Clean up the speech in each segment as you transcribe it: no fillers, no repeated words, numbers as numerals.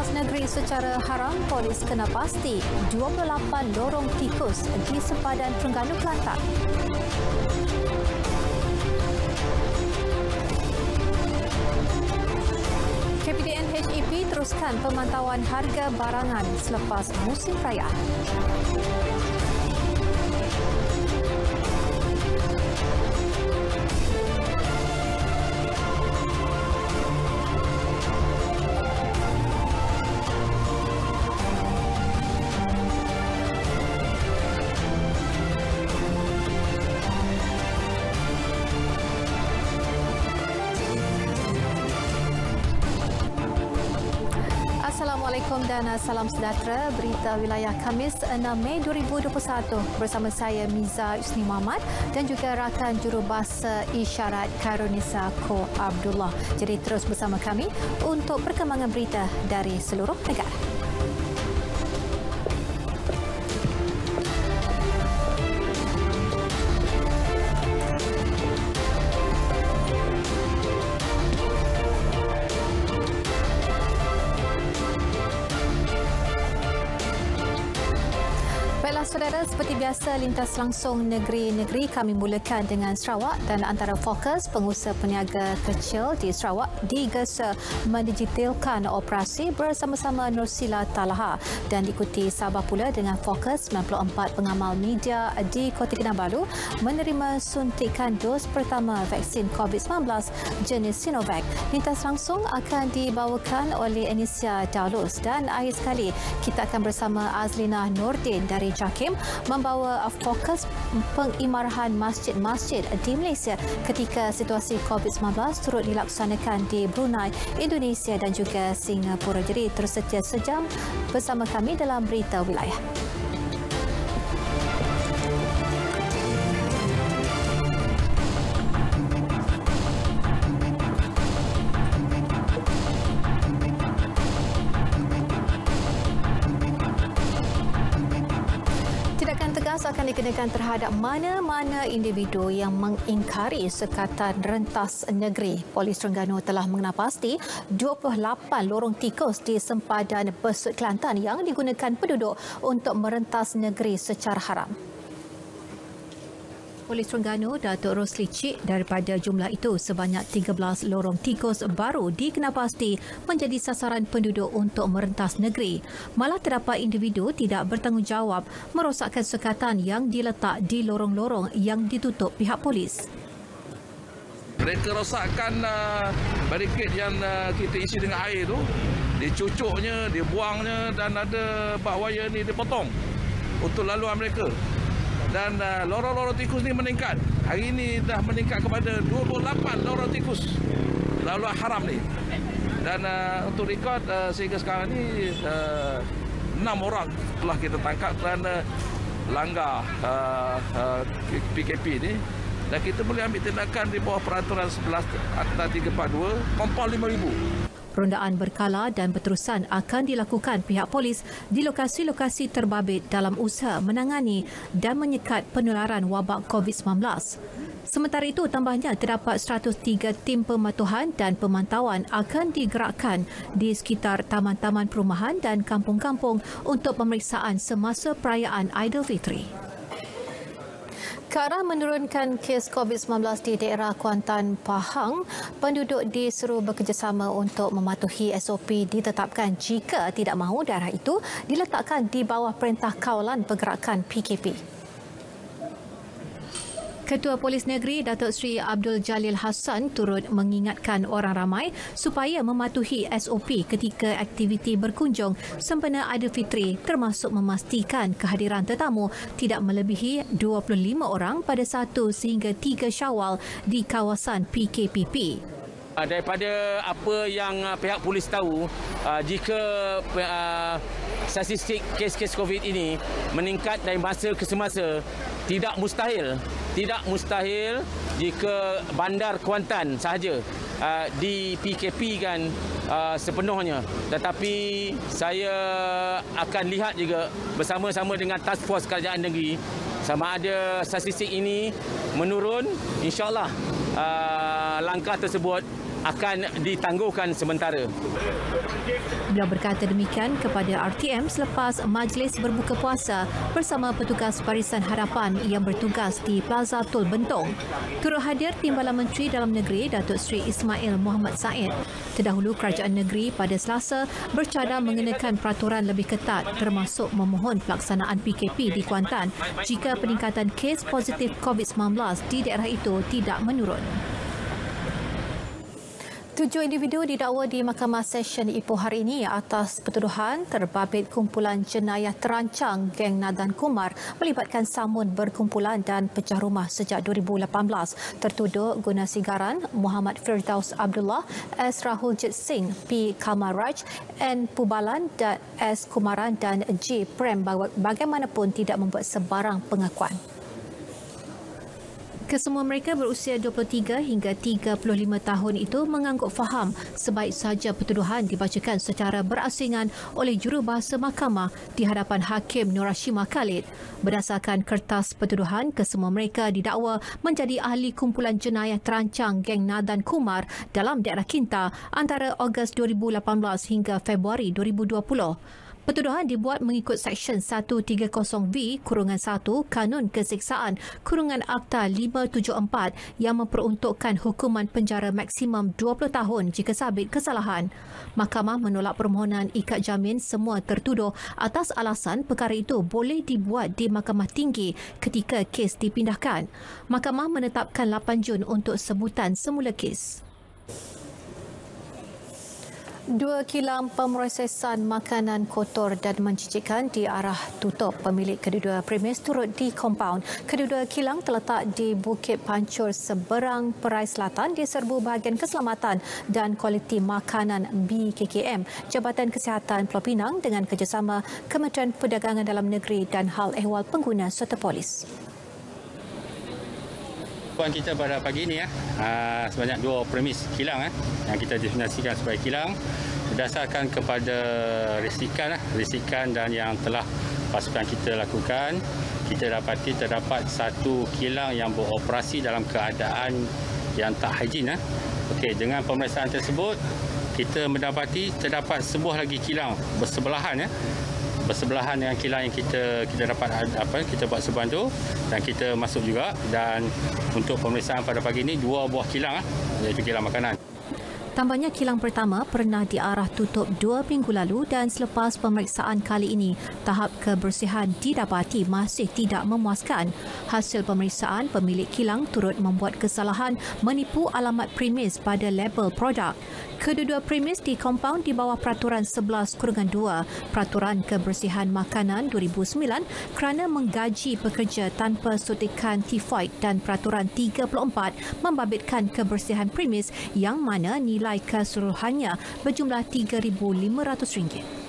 merentas negeri secara haram, polis kena pasti 28 lorong tikus di sempadan Terengganu, Kelantan. KPDN HEP teruskan pemantauan harga barangan selepas musim perayaan. Assalamualaikum dan salam sejahtera. Berita wilayah Khamis 6 Mei 2021 bersama saya Miza Usni Muhammad dan juga rakan jurubahasa isyarat Karunisa Ko Abdullah. Jadi terus bersama kami untuk perkembangan berita dari seluruh negara. Saudara, seperti biasa lintas langsung negeri-negeri kami mulakan dengan Sarawak dan antara fokus pengusaha peniaga kecil di Sarawak digesa mendigitalkan operasi bersama-sama Nursila Talaha dan diikuti Sabah pula dengan fokus 94 pengamal media di Kota Kinabalu menerima suntikan dos pertama vaksin COVID-19 jenis Sinovac. Lintas langsung akan dibawakan oleh Anisia Daulus dan akhir sekali kita akan bersama Azlina Nordin dari JAKIM membawa fokus pengimarahan masjid-masjid di Malaysia ketika situasi COVID-19 turut dilaksanakan di Brunei, Indonesia dan juga Singapura. Jadi terus setia sejam bersama kami dalam berita wilayah. Akan dikenakan terhadap mana-mana individu yang mengingkari sekatan rentas negeri. Polis Terengganu telah mengenal pasti 28 lorong tikus di sempadan Besut, Kelantan yang digunakan penduduk untuk merentas negeri secara haram. Polis Terengganu, Datuk Rosli Cik, daripada jumlah itu sebanyak 13 lorong tikus baru dikenalpasti menjadi sasaran penduduk untuk merentas negeri. Malah terdapat individu tidak bertanggungjawab merosakkan sekatan yang diletak di lorong-lorong yang ditutup pihak polis. Mereka rosakkan barikad yang kita isi dengan air tu, dicucuknya, dibuangnya dan ada bak wayar ni dipotong untuk laluan mereka. Dan lorong-lorong tikus ni meningkat. Hari ini dah meningkat kepada 28 lorong tikus laluan haram ni. Dan untuk rekod sehingga sekarang ni 6 orang telah kita tangkap kerana langgar PKP ni. Dan kita boleh ambil tindakan di bawah peraturan 11 Akta 342 Kompol 5,000. Rondaan berkala dan berterusan akan dilakukan pihak polis di lokasi-lokasi terbabit dalam usaha menangani dan menyekat penularan wabak COVID-19. Sementara itu, tambahnya terdapat 103 tim pematuhan dan pemantauan akan digerakkan di sekitar taman-taman perumahan dan kampung-kampung untuk pemeriksaan semasa perayaan Aidilfitri. Ke arah menurunkan kes COVID-19 di daerah Kuantan, Pahang, penduduk disuruh bekerjasama untuk mematuhi SOP ditetapkan jika tidak mahu daerah itu diletakkan di bawah Perintah Kawalan Pergerakan PKP. Ketua Polis Negeri Datuk Seri Abdul Jalil Hassan turut mengingatkan orang ramai supaya mematuhi SOP ketika aktiviti berkunjung sempena Aidilfitri termasuk memastikan kehadiran tetamu tidak melebihi 25 orang pada 1 sehingga 3 Syawal di kawasan PKPP. Daripada apa yang pihak polis tahu, jika statistik kes-kes COVID ini meningkat dari masa ke semasa, tidak mustahil jika bandar Kuantan sahaja di PKP kan sepenuhnya. Tetapi saya akan lihat juga bersama-sama dengan Task Force Kerajaan Negeri sama ada statistik ini menurun, insya-Allah langkah tersebut akan ditangguhkan sementara. Beliau berkata demikian kepada RTM selepas majlis berbuka puasa bersama petugas Barisan Harapan yang bertugas di Plaza Tol Bentong. Turut hadir Timbalan Menteri Dalam Negeri Datuk Seri Ismail Muhammad Said. Terdahulu Kerajaan Negeri pada Selasa bercadang mengenakan peraturan lebih ketat termasuk memohon pelaksanaan PKP di Kuantan jika peningkatan kes positif COVID-19 di daerah itu tidak menurun. 7 individu didakwa di Mahkamah Session Ipoh hari ini atas pertuduhan terbabit kumpulan jenayah terancang geng Nadan Kumar melibatkan samun berkumpulan dan pecah rumah sejak 2018. Tertuduh guna sigaran Muhammad Firdaus Abdullah, S. Rahuljit Singh, P. Kamaraj, N. Pubalan dan S. Kumaran dan J. Prem bagaimanapun tidak membuat sebarang pengakuan. Kesemua mereka berusia 23 hingga 35 tahun itu mengangguk faham sebaik sahaja pertuduhan dibacakan secara berasingan oleh jurubahasa mahkamah di hadapan Hakim Nur Hashimah Khalid. Berdasarkan kertas pertuduhan, kesemua mereka didakwa menjadi ahli kumpulan jenayah terancang geng Nadan Kumar dalam daerah Kinta antara Ogos 2018 hingga Februari 2020. Pertuduhan dibuat mengikut Seksyen 130V-1 Kanun Kesiksaan Akta 574 yang memperuntukkan hukuman penjara maksimum 20 tahun jika sabit kesalahan. Mahkamah menolak permohonan ikat jamin semua tertuduh atas alasan perkara itu boleh dibuat di Mahkamah Tinggi ketika kes dipindahkan. Mahkamah menetapkan 8 Jun untuk sebutan semula kes. 2 kilang pemrosesan makanan kotor dan mencicikkan di arah tutup. Pemilik kedua-dua premis turut di kompaun. Kedua-dua kilang terletak di Bukit Pancur seberang Perai Selatan di serbu bahagian keselamatan dan kualiti makanan BKKM, Jabatan Kesihatan Pulau Pinang dengan kerjasama Kementerian Perdagangan Dalam Negeri dan Hal Ehwal Pengguna serta Polis. Puan kita pada pagi ini sebanyak 2 premis kilang yang kita definisikan sebagai kilang berdasarkan kepada risikan dan yang telah pasukan kita lakukan. Kita dapati terdapat 1 kilang yang beroperasi dalam keadaan yang tak higien. Okey, dengan pemeriksaan tersebut kita mendapati terdapat sebuah lagi kilang bersebelahan dengan kilang yang kita dapat kita buat sebandu dan kita masuk juga, dan untuk pemeriksaan pada pagi ini 2 buah kilang iaitu kilang makanan. Tambahnya kilang pertama pernah diarah tutup 2 minggu lalu dan selepas pemeriksaan kali ini, tahap kebersihan didapati masih tidak memuaskan. Hasil pemeriksaan, pemilik kilang turut membuat kesalahan menipu alamat premis pada label produk. Kedua-dua premis di kompaun di bawah Peraturan 11-2 Peraturan Kebersihan Makanan 2009 kerana menggaji pekerja tanpa suntikan tifoid dan Peraturan 34 membabitkan kebersihan premis yang mana nilai keseluruhannya berjumlah RM3,500.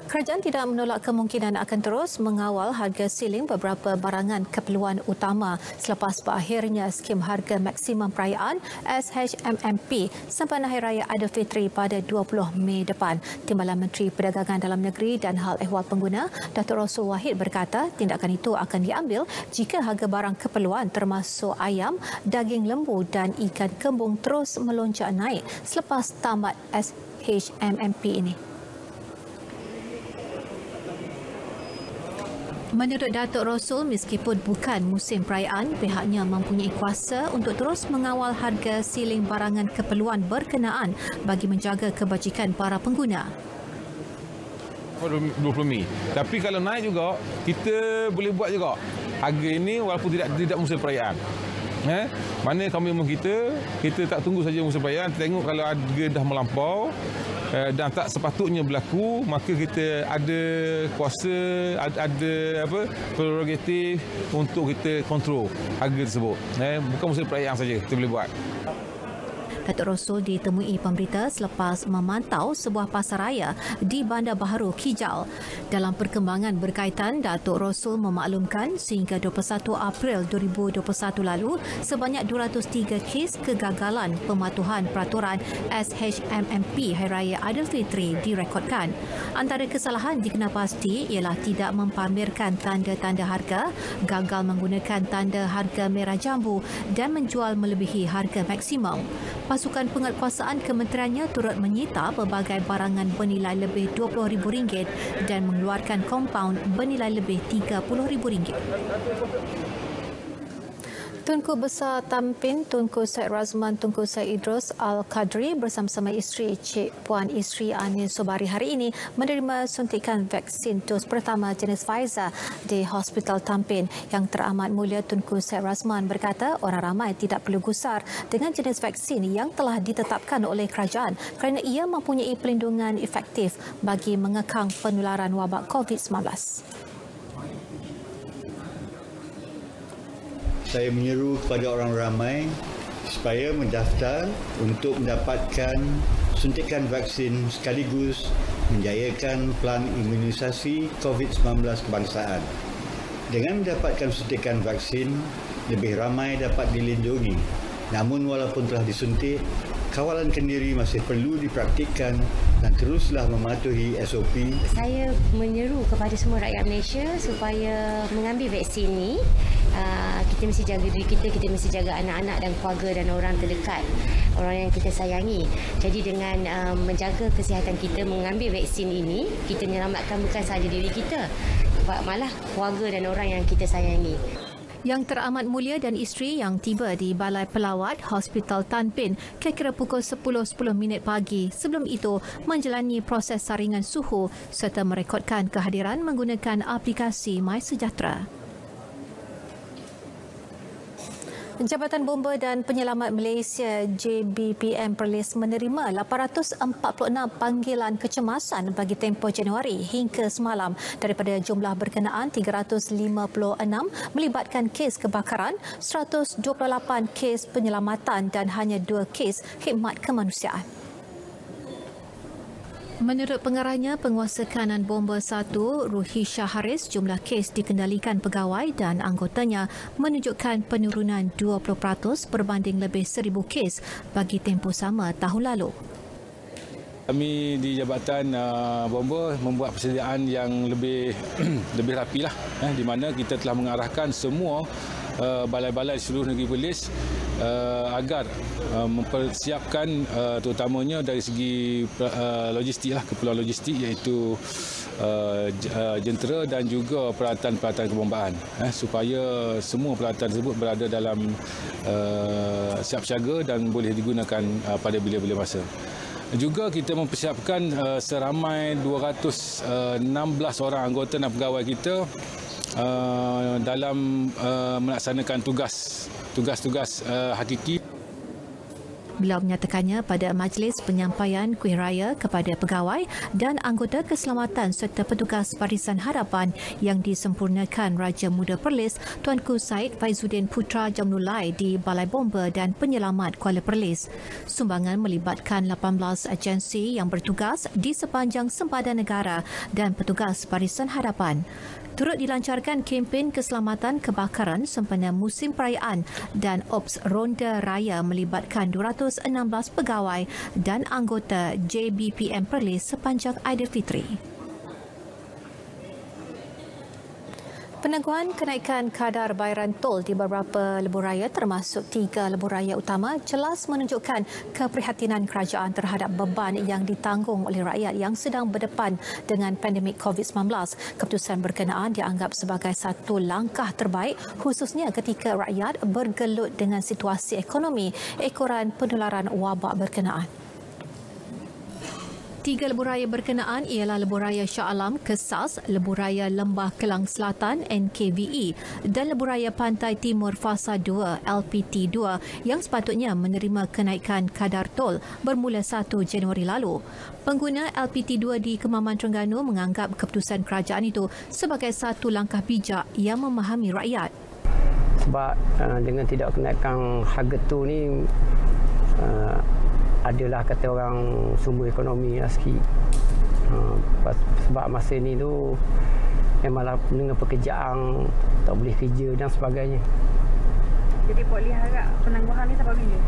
Kerajaan tidak menolak kemungkinan akan terus mengawal harga siling beberapa barangan keperluan utama selepas berakhirnya skim harga maksimum perayaan SHMMP sempena Hari Raya Aidilfitri pada 20 Mei depan. Timbalan Menteri Perdagangan Dalam Negeri dan Hal Ehwal Pengguna, Datuk Rasul Wahid berkata tindakan itu akan diambil jika harga barang keperluan termasuk ayam, daging lembu dan ikan kembung terus melonjak naik selepas tamat SHMMP ini. Menurut Datuk Rasul, meskipun bukan musim perayaan, pihaknya mempunyai kuasa untuk terus mengawal harga siling barangan keperluan berkenaan bagi menjaga kebajikan para pengguna. 20 Mei. Tapi kalau naik juga, kita boleh buat juga. Harga ini walaupun tidak musim perayaan. Mana komitmen kita tak tunggu saja musim perayaan, tengok kalau harga dah melampau dan tak sepatutnya berlaku, maka kita ada kuasa, ada prerogatif untuk kita kontrol harga tersebut. Bukan musim perayaan saja kita boleh buat. Datuk Rosul ditemui pemberita selepas memantau sebuah pasaraya di Bandar Baharu, Kijal. Dalam perkembangan berkaitan, Datuk Rosul memaklumkan sehingga 21 April 2021 lalu, sebanyak 203 kes kegagalan pematuhan peraturan SHMMP Hari Raya Aidilfitri direkodkan. Antara kesalahan dikenal pasti ialah tidak mempamerkan tanda-tanda harga, gagal menggunakan tanda harga merah jambu dan menjual melebihi harga maksimum. Pasukan penguatkuasaan kementeriannya turut menyita pelbagai barangan bernilai lebih RM20,000 dan mengeluarkan kompaun bernilai lebih RM30,000. Tunku Besar Tampin, Tunku Syed Razman, Tunku Syed Idrus Al-Qadri bersama-sama isteri Cik Puan Isri Anin Sobari hari ini menerima suntikan vaksin dos pertama jenis Pfizer di Hospital Tampin. Yang teramat mulia Tunku Syed Razman berkata orang ramai tidak perlu gusar dengan jenis vaksin yang telah ditetapkan oleh kerajaan kerana ia mempunyai perlindungan efektif bagi mengekang penularan wabak COVID-19. Saya menyeru kepada orang ramai supaya mendaftar untuk mendapatkan suntikan vaksin sekaligus menjayakan pelan imunisasi COVID-19 kebangsaan. Dengan mendapatkan suntikan vaksin, lebih ramai dapat dilindungi. Namun walaupun telah disuntik, kawalan kendiri masih perlu dipraktikkan dan teruslah mematuhi SOP. Saya menyeru kepada semua rakyat Malaysia supaya mengambil vaksin ini. Kita mesti jaga diri kita mesti jaga anak-anak dan keluarga dan orang terdekat, orang yang kita sayangi. Jadi dengan menjaga kesihatan kita, mengambil vaksin ini, kita menyelamatkan bukan sahaja diri kita, malah keluarga dan orang yang kita sayangi. Yang teramat mulia dan isteri yang tiba di Balai Pelawat Hospital Tampin kira-kira pukul 10.10 pagi. Sebelum itu, menjalani proses saringan suhu serta merekodkan kehadiran menggunakan aplikasi MySejahtera. Jabatan Bomba dan Penyelamat Malaysia JBPM Perlis menerima 846 panggilan kecemasan bagi tempoh Januari hingga semalam. Daripada jumlah berkenaan 356 melibatkan kes kebakaran, 128 kes penyelamatan dan hanya 2 kes khidmat kemanusiaan. Menurut pengarahnya, Penguasa Kanan Bomba 1, Ruhisha Haris, jumlah kes dikendalikan pegawai dan anggotanya menunjukkan penurunan 20% berbanding lebih 1,000 kes bagi tempoh sama tahun lalu. Kami di Jabatan Bomba membuat persediaan yang lebih rapilah, di mana kita telah mengarahkan semua balai-balai seluruh negeri polis agar mempersiapkan terutamanya dari segi logistik keperluan logistik iaitu jentera dan juga peralatan-peralatan kebombaan supaya semua peralatan tersebut berada dalam siap siaga dan boleh digunakan pada bila-bila masa. Juga kita mempersiapkan seramai 216 orang anggota dan pegawai kita dalam melaksanakan tugas-tugas hakiki. Beliau menyatakannya pada majlis penyampaian kuih raya kepada pegawai dan anggota keselamatan serta petugas Barisan Harapan yang disempurnakan Raja Muda Perlis Tuanku Syed Faizuddin Putra Jamnulai di Balai Bomba dan Penyelamat Kuala Perlis. Sumbangan melibatkan 18 agensi yang bertugas di sepanjang sempadan negara dan petugas Barisan Harapan. Turut dilancarkan kempen keselamatan kebakaran sempena musim perayaan dan Ops Ronda Raya melibatkan 216 pegawai dan anggota JBPM Perlis sepanjang Aidilfitri. Peneguhan kenaikan kadar bayaran tol di beberapa lebuh raya termasuk 3 lebuh raya utama jelas menunjukkan keprihatinan kerajaan terhadap beban yang ditanggung oleh rakyat yang sedang berdepan dengan pandemik COVID-19. Keputusan berkenaan dianggap sebagai satu langkah terbaik khususnya ketika rakyat bergelut dengan situasi ekonomi ekoran penularan wabak berkenaan. 3 lebuh raya berkenaan ialah Lebuh Raya Shah Alam Kesas, Lebuh Raya Lembah Kelang Selatan NKVE dan Lebuh Raya Pantai Timur Fasa 2 LPT2 yang sepatutnya menerima kenaikan kadar tol bermula 1 Januari lalu. Pengguna LPT2 di Kemaman Terengganu menganggap keputusan kerajaan itu sebagai satu langkah bijak yang memahami rakyat. Sebab dengan tidak kenaikan harga tu ni adalah kata orang sumber ekonomi lah sikit. Sebab masa ni tu memanglah dengan pekerjaan tak boleh kerja dan sebagainya. Jadi Pok Lee harap penangguhan ni sampai bila?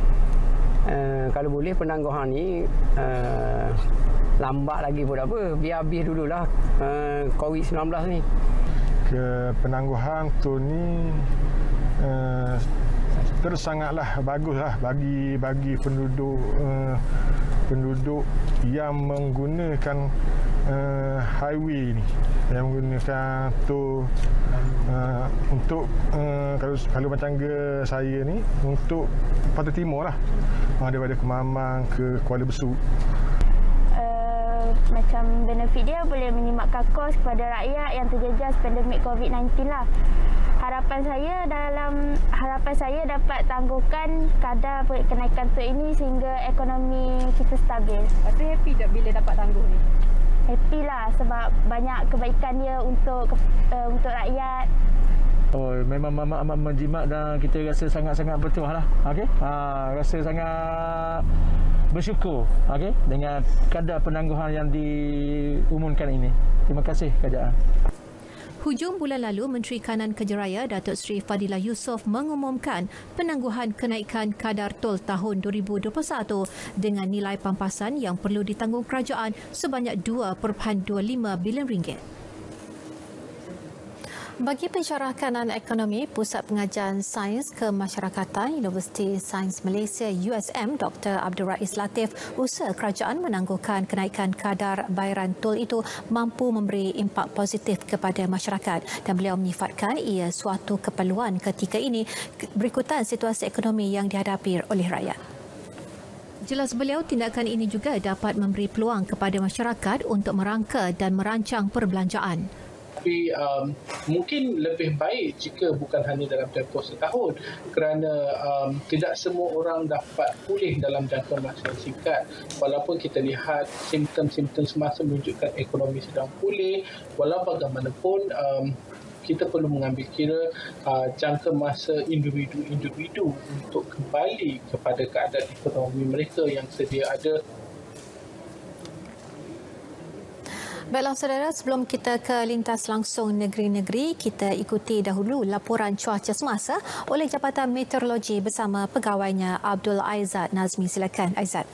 Kalau boleh penangguhan ni lambat lagi pun tak apa. Biar habis dululah COVID-19 ni. Penangguhan tu ni terus sangatlah baguslah bagi penduduk yang menggunakan highway ni, yang menggunakan tu untuk kalau macam saya ni untuk Pantai Timur lah, daripada Kemamang ke Kuala Besut. Macam benefit dia boleh menyimpan kos kepada rakyat yang terjejas pandemik COVID-19 lah. Harapan saya dapat tangguhkan kadar kenaikan tu ini sehingga ekonomi kita stabil. Rasa happy tak bila dapat tangguh ni? Happy lah sebab banyak kebaikan dia untuk rakyat. Oh, memang amat menjimat dan kita rasa sangat-sangat bertuah lah. Okey. Rasa sangat bersyukur dengan kadar penangguhan yang diumumkan ini. Terima kasih kerajaan. Hujung bulan lalu, Menteri Kanan Kerja Raya Datuk Seri Fadilah Yusof mengumumkan penangguhan kenaikan kadar tol tahun 2021 dengan nilai pampasan yang perlu ditanggung kerajaan sebanyak RM2.25 bilion. Bagi pensyarah kanan ekonomi, Pusat Pengajian Sains Kemasyarakatan Universiti Sains Malaysia USM Dr. Abdul Rais Latif, usaha kerajaan menangguhkan kenaikan kadar bayaran tol itu mampu memberi impak positif kepada masyarakat dan beliau menyifatkan ia suatu keperluan ketika ini berikutan situasi ekonomi yang dihadapi oleh rakyat. Jelas beliau, tindakan ini juga dapat memberi peluang kepada masyarakat untuk merangka dan merancang perbelanjaan. Tapi mungkin lebih baik jika bukan hanya dalam tempoh setahun kerana tidak semua orang dapat pulih dalam jangka masa yang singkat. Walaupun kita lihat simptom-simptom semasa menunjukkan ekonomi sedang pulih, walau bagaimanapun kita perlu mengambil kira jangka masa individu-individu untuk kembali kepada keadaan ekonomi mereka yang sedia ada. Baiklah saudara, sebelum kita ke lintas langsung negeri-negeri, kita ikuti dahulu laporan cuaca semasa oleh Jabatan Meteorologi bersama pegawainya Abdul Aizat Nazmi. Silakan Aizat.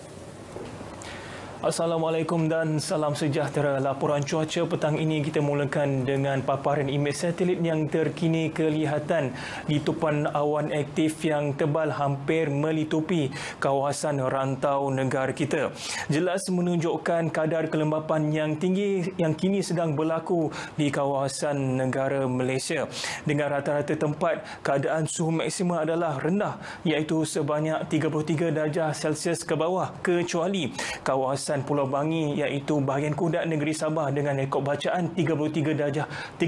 Assalamualaikum dan salam sejahtera. Laporan cuaca petang ini kita mulakan dengan paparan imej satelit yang terkini kelihatan di tupan awan aktif yang tebal hampir melitupi kawasan rantau negara kita. Jelas menunjukkan kadar kelembapan yang tinggi yang kini sedang berlaku di kawasan negara Malaysia. Dengan rata-rata tempat, keadaan suhu maksima adalah rendah iaitu sebanyak 33 darjah Celsius ke bawah kecuali kawasan Pulau Bangi iaitu bahagian Kudat negeri Sabah dengan rekod bacaan 33.7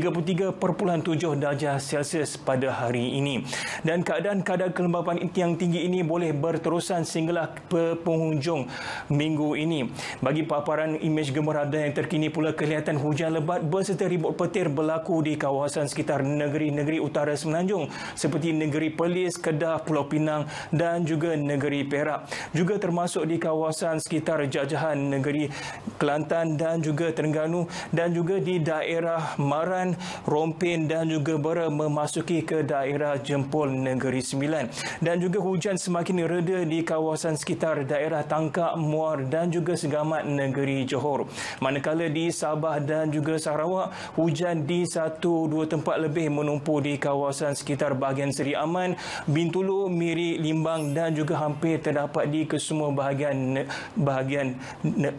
darjah Celsius pada hari ini. Dan keadaan kadar kelembapan yang tinggi ini boleh berterusan sehinggalah penghujung minggu ini. Bagi paparan imej gemar radar yang terkini pula kelihatan hujan lebat berserta ribut petir berlaku di kawasan sekitar negeri-negeri utara Semenanjung seperti negeri Perlis, Kedah, Pulau Pinang dan juga negeri Perak. Juga termasuk di kawasan sekitar Jajahan negeri Kelantan dan juga Terengganu dan juga di daerah Maran, Rompin dan juga Bera memasuki ke daerah Jempol negeri Sembilan. Dan juga hujan semakin reda di kawasan sekitar daerah Tangkak, Muar dan juga Segamat negeri Johor. Manakala di Sabah dan juga Sarawak, hujan di 1-2 tempat lebih menumpu di kawasan sekitar bahagian Seri Aman, Bintulu, Miri, Limbang dan juga hampir terdapat di kesemua bahagian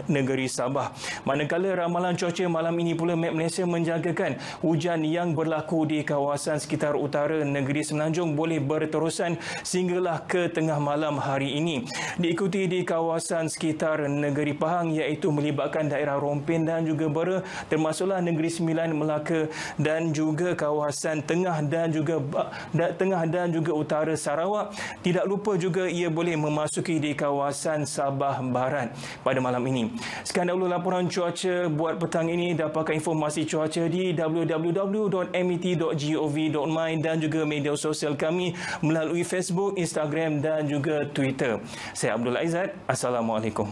negeri Sabah. Manakala ramalan cuaca malam ini pula Met Malaysia menjangkakan hujan yang berlaku di kawasan sekitar utara negeri Semenanjung boleh berterusan sehinggalah ke tengah malam hari ini. Diikuti di kawasan sekitar negeri Pahang iaitu melibatkan daerah Rompin dan juga Bera, termasuklah negeri Sembilan, Melaka dan juga kawasan tengah dan juga utara Sarawak. Tidak lupa juga ia boleh memasuki di kawasan Sabah Barat. Pada malam malam ini. Sekian dahulu laporan cuaca buat petang ini. Dapatkan informasi cuaca di www.met.gov.my dan juga media sosial kami melalui Facebook, Instagram dan juga Twitter. Saya Abdul Aizat. Assalamualaikum.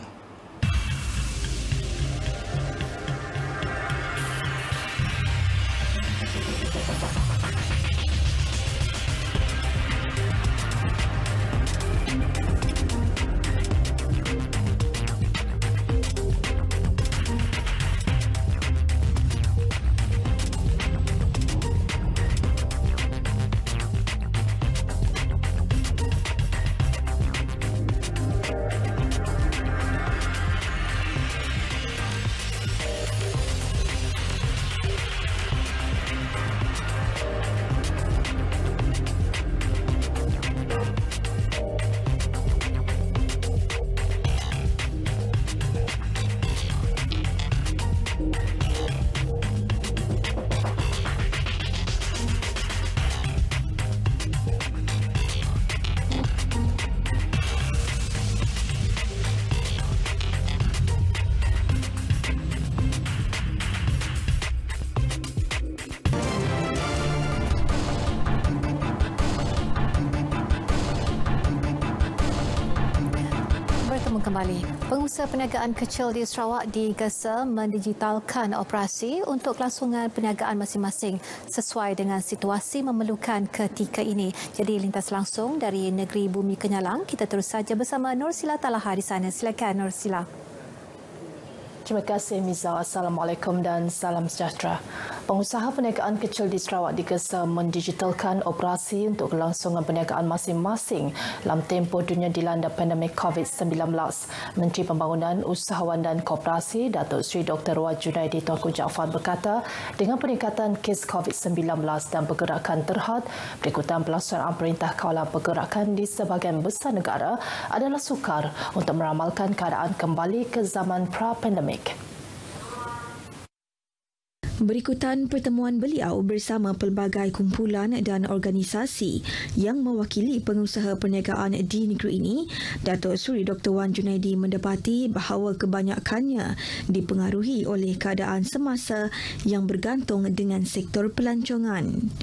Kembali. Pengusaha perniagaan kecil di Sarawak digesa mendigitalkan operasi untuk kelangsungan perniagaan masing-masing sesuai dengan situasi memerlukan ketika ini. Jadi lintas langsung dari negeri Bumi Kenyalang, kita terus saja bersama Nursila Talaha di sana. Silakan Nursila. Terima kasih Miza. Assalamualaikum dan salam sejahtera. Pengusaha perniagaan kecil di Sarawak digesa mendigitalkan operasi untuk kelangsungan perniagaan masing-masing dalam tempoh dunia dilanda pandemik COVID-19. Menteri Pembangunan, Usahawan dan Koperasi Datuk Seri Dr. Wah Junaidi Tuanku Jaafar berkata, dengan peningkatan kes COVID-19 dan pergerakan terhad, berikutan pelaksanaan Perintah Kawalan Pergerakan di sebahagian besar negara adalah sukar untuk meramalkan keadaan kembali ke zaman pra-pandemik. Berikutan pertemuan beliau bersama pelbagai kumpulan dan organisasi yang mewakili pengusaha perniagaan di negeri ini, Datuk Seri Dr. Wan Junaidi mendapati bahawa kebanyakannya dipengaruhi oleh keadaan semasa yang bergantung dengan sektor pelancongan.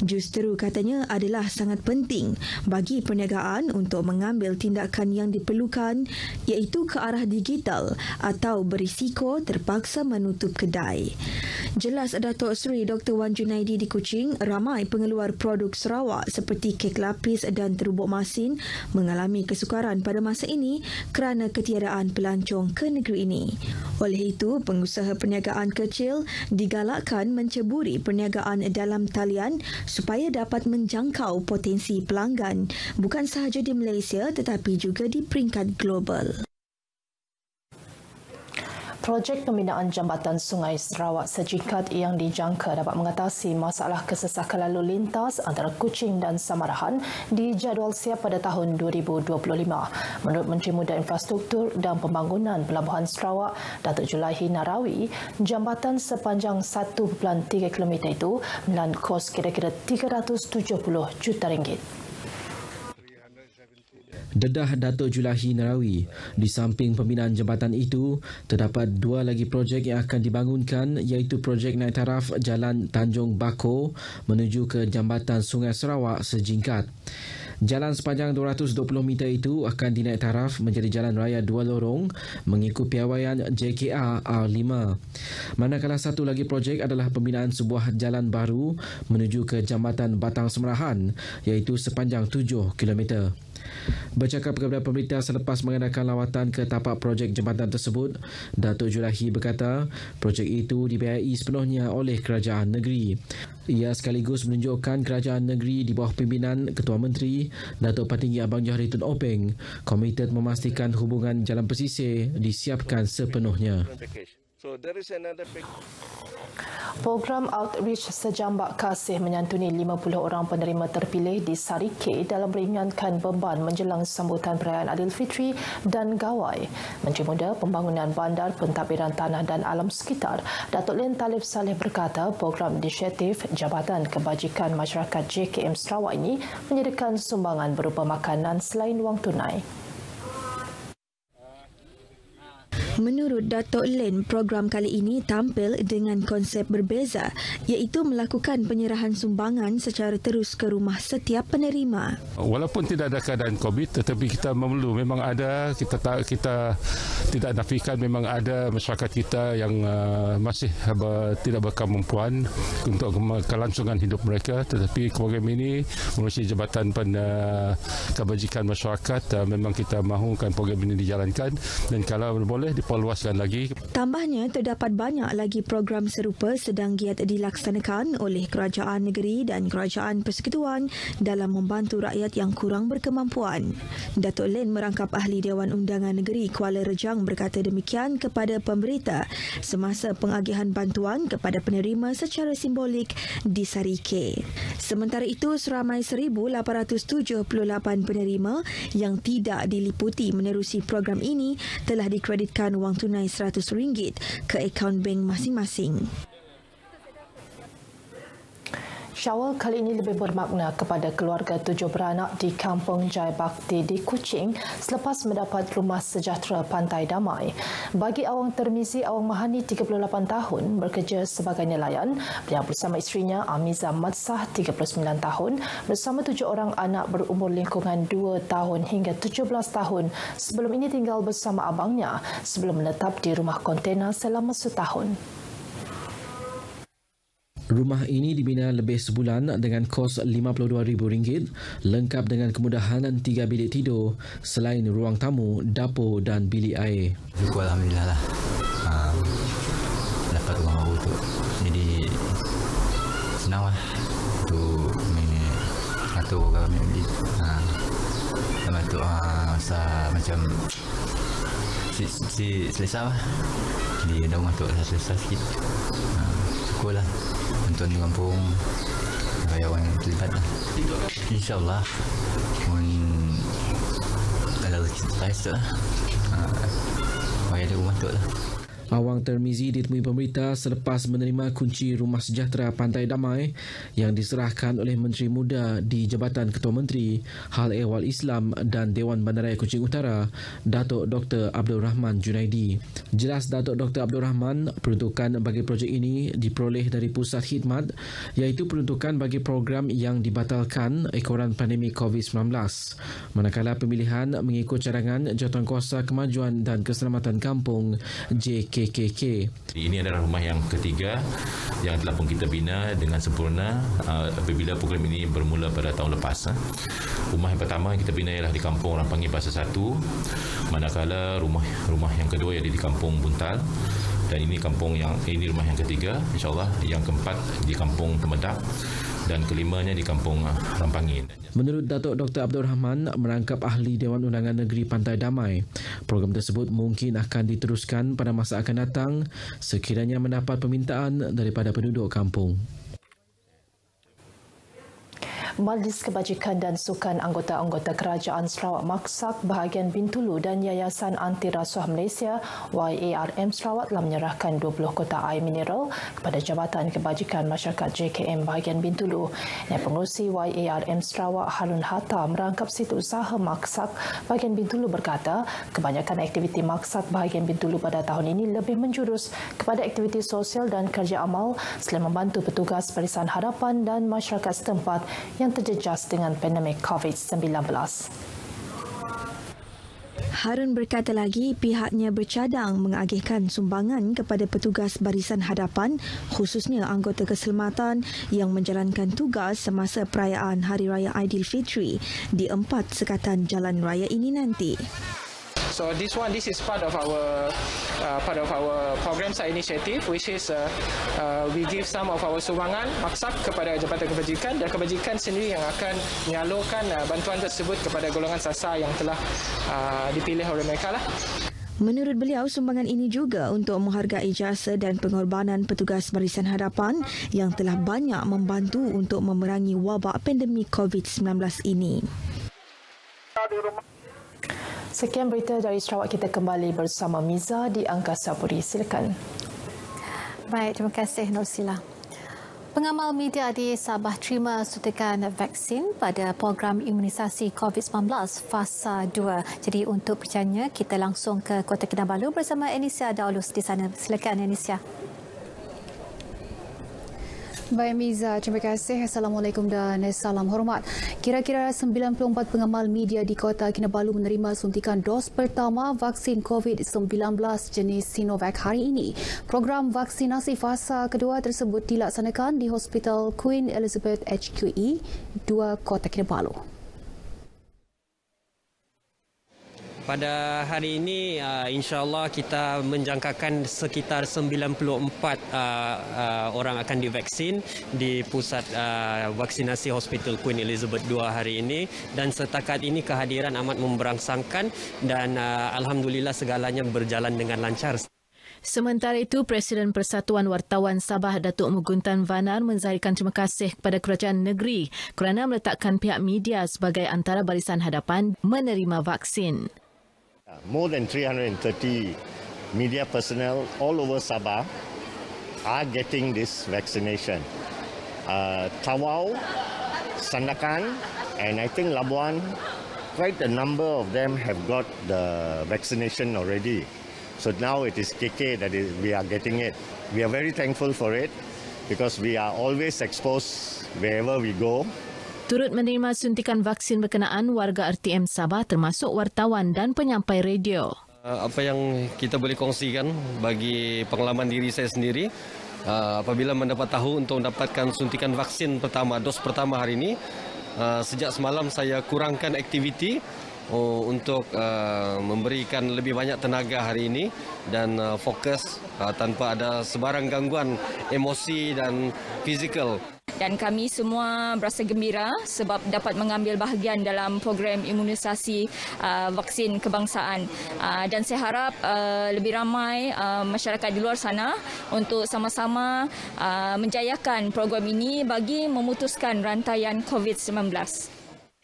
Justeru katanya adalah sangat penting bagi perniagaan untuk mengambil tindakan yang diperlukan iaitu ke arah digital atau berisiko terpaksa menutup kedai. Jelas Datuk Seri Dr. Wan Junaidi di Kuching, ramai pengeluar produk Sarawak seperti kek lapis dan terubuk masin mengalami kesukaran pada masa ini kerana ketiadaan pelancong ke negeri ini. Oleh itu, pengusaha perniagaan kecil digalakkan menceburi perniagaan dalam talian supaya dapat menjangkau potensi pelanggan bukan sahaja di Malaysia tetapi juga di peringkat global. Projek pembinaan jambatan Sungai Sarawak sejingkat yang dijangka dapat mengatasi masalah kesesakan lalu lintas antara Kuching dan Samarahan dijadual siap pada tahun 2025. Menurut Menteri Muda Infrastruktur dan Pembangunan Pelabuhan Sarawak, Datuk Julaihi Narawi, jambatan sepanjang 1.3 km itu menelan kos kira-kira RM370 juta. Dedah Datuk Julaihi Narawi, di samping pembinaan jambatan itu, terdapat dua lagi projek yang akan dibangunkan iaitu projek naik taraf Jalan Tanjung Bako menuju ke Jambatan Sungai Sarawak sejingkat. Jalan sepanjang 220 meter itu akan dinaik taraf menjadi jalan raya dua lorong mengikut piawaian JKR R5. Manakala satu lagi projek adalah pembinaan sebuah jalan baru menuju ke Jambatan Batang Semerahan iaitu sepanjang 7 km. Bercakap kepada pemerintah selepas mengadakan lawatan ke tapak projek jambatan tersebut, Datuk Julaihi berkata projek itu dibiayai sepenuhnya oleh kerajaan negeri. Ia sekaligus menunjukkan kerajaan negeri di bawah pimpinan Ketua Menteri Datuk Patinggi Abang Johari Tun Openg komited memastikan hubungan jalan pesisir disiapkan sepenuhnya. Program Outreach Sejambak Kasih menyantuni 50 orang penerima terpilih di Sarike dalam meringankan beban menjelang sambutan perayaan Aidilfitri dan Gawai. Menteri Muda Pembangunan Bandar, Pentadbiran Tanah dan Alam Sekitar, Datuk Len Talib Saleh berkata program inisiatif Jabatan Kebajikan Masyarakat JKM Sarawak ini menyediakan sumbangan berupa makanan selain wang tunai. Menurut Datuk Len, program kali ini tampil dengan konsep berbeza iaitu melakukan penyerahan sumbangan secara terus ke rumah setiap penerima. Walaupun tidak ada keadaan COVID tetapi kita memerlu memang ada kita tidak nafikan memang ada masyarakat kita yang masih tidak berkemampuan untuk kelangsungan hidup mereka, tetapi program ini melalui Jabatan Kebajikan Masyarakat memang kita mahukan program ini dijalankan dan kalau boleh diperluaskan lagi. Tambahnya, terdapat banyak lagi program serupa sedang giat dilaksanakan oleh kerajaan negeri dan kerajaan persekutuan dalam membantu rakyat yang kurang berkemampuan. Datuk Len merangkap Ahli Dewan Undangan Negeri Kuala Rejang berkata demikian kepada pemberita semasa pengagihan bantuan kepada penerima secara simbolik di Sarike. Sementara itu, seramai 1,878 penerima yang tidak diliputi menerusi program ini telah dikreditkan wang tunai RM100 ke akaun bank masing-masing. Syawal kali ini lebih bermakna kepada keluarga 7 beranak di Kampung Jaya Bakti di Kuching selepas mendapat rumah sejahtera Pantai Damai. Bagi Awang Termizi, Awang Mahani 38 tahun bekerja sebagai nelayan. Beliau bersama isterinya Amiza Madsah 39 tahun bersama 7 orang anak berumur lingkungan 2 tahun hingga 17 tahun sebelum ini tinggal bersama abangnya sebelum menetap di rumah kontena selama setahun. Rumah ini dibina lebih sebulan dengan kos RM52,000 lengkap dengan kemudahan 3 bilik tidur selain ruang tamu, dapur dan bilik air. Syukur Alhamdulillah lah. Dapat rumah baru tu. Jadi senang lah. Tu atur kami beli. Lepas tu rasa macam si selesa lah. Jadi ada rumah tu rasa selesa sikit. Syukur lah. Bantuan di kampung karyawan yang terlibat lah. InsyaAllah ada rezeki terkait tu lah. Bagi ada rumah tu lah. Awang Termizi ditemui pemerintah selepas menerima kunci Rumah Sejahtera Pantai Damai yang diserahkan oleh Menteri Muda di Jabatan Ketua Menteri, Hal Ehwal Islam dan Dewan Bandaraya Kuching Utara, Datuk Dr. Abdul Rahman Junaidi. Jelas Datuk Dr. Abdul Rahman, peruntukan bagi projek ini diperoleh dari Pusat Khidmat iaitu peruntukan bagi program yang dibatalkan ekoran pandemik COVID-19. Manakala pemilihan mengikut cadangan Jawatankuasa Kemajuan dan Keselamatan Kampung JKKK. Ini adalah rumah yang ketiga yang telah pun kita bina dengan sempurna apabila program ini bermula pada tahun lepas. Rumah yang pertama yang kita bina ialah di Kampung Orang Panggil Bahasa 1, manakala rumah yang kedua ialah di Kampung Buntal, dan ini rumah yang ketiga, insyaAllah yang keempat di Kampung Temedak dan kelimanya di Kampung Rampangin. Menurut Datuk Dr. Abdul Rahman, merangkap Ahli Dewan Undangan Negeri Pantai Damai, program tersebut mungkin akan diteruskan pada masa akan datang sekiranya mendapat permintaan daripada penduduk kampung. Majlis Kebajikan dan Sukan anggota-anggota Kerajaan Sarawak Maksak bahagian Bintulu dan Yayasan Anti Rasuah Malaysia YARM Sarawak telah menyerahkan 20 kotak air mineral kepada Jabatan Kebajikan Masyarakat JKM bahagian Bintulu. Yang Pengerusi YARM Sarawak Harun Hatta merangkap Setiausaha Maksak bahagian Bintulu berkata kebanyakan aktiviti Maksak bahagian Bintulu pada tahun ini lebih menjurus kepada aktiviti sosial dan kerja amal selain membantu petugas Barisan Harapan dan masyarakat setempat yang terjejas dengan pandemik COVID-19. Harun berkata lagi pihaknya bercadang mengagihkan sumbangan kepada petugas Barisan Hadapan khususnya anggota keselamatan yang menjalankan tugas semasa perayaan Hari Raya Aidilfitri di 4 sekatan jalan raya ini nanti. So this is part of our program side initiative, which is we give some of our sumbangan maksak kepada Jabatan Kebajikan dan Kebajikan sendiri yang akan menyalurkan bantuan tersebut kepada golongan sasar yang telah dipilih oleh mereka lah. Menurut beliau, sumbangan ini juga untuk menghargai jasa dan pengorbanan petugas Barisan Hadapan yang telah banyak membantu untuk memerangi wabak pandemik COVID-19 ini. Sekian berita dari Sarawak, kita kembali bersama Miza di Angkasa Puri. Silakan. Baik, terima kasih Nur Sila. Pengamal media di Sabah terima suntikan vaksin pada program imunisasi COVID-19 fasa 2. Jadi untuk bertanya, kita langsung ke Kota Kinabalu bersama Anisia Daulus di sana. Silakan Anisia. Baik Miza, terima kasih. Assalamualaikum dan salam hormat. Kira-kira 94 pengamal media di Kota Kinabalu menerima suntikan dos pertama vaksin COVID-19 jenis Sinovac hari ini. Program vaksinasi fasa kedua tersebut dilaksanakan di Hospital Queen Elizabeth HQE 2 Kota Kinabalu. Pada hari ini, insya-Allah kita menjangkakan sekitar 94 orang akan divaksin di pusat vaksinasi Hospital Queen Elizabeth II hari ini, dan setakat ini kehadiran amat memberangsangkan dan alhamdulillah segalanya berjalan dengan lancar. Sementara itu, Presiden Persatuan Wartawan Sabah Datuk Muguntan Vanar menzahirkan terima kasih kepada kerajaan negeri kerana meletakkan pihak media sebagai antara barisan hadapan menerima vaksin. More than 330 media personnel all over Sabah are getting this vaccination. Tawau, Sandakan, and I think Labuan, quite a number of them have got the vaccination already. So now it is KK that we are getting it. We are very thankful for it because we are always exposed wherever we go. Turut menerima suntikan vaksin berkenaan warga RTM Sabah termasuk wartawan dan penyampai radio. Apa yang kita boleh kongsikan bagi pengalaman diri saya sendiri, apabila mendapat tahu untuk mendapatkan suntikan vaksin pertama, dos pertama hari ini, sejak semalam saya kurangkan aktiviti untuk memberikan lebih banyak tenaga hari ini dan fokus tanpa ada sebarang gangguan emosi dan fizikal. Dan kami semua berasa gembira sebab dapat mengambil bahagian dalam program imunisasi vaksin kebangsaan. Dan saya harap lebih ramai masyarakat di luar sana untuk sama-sama menjayakan program ini bagi memutuskan rantaian COVID-19.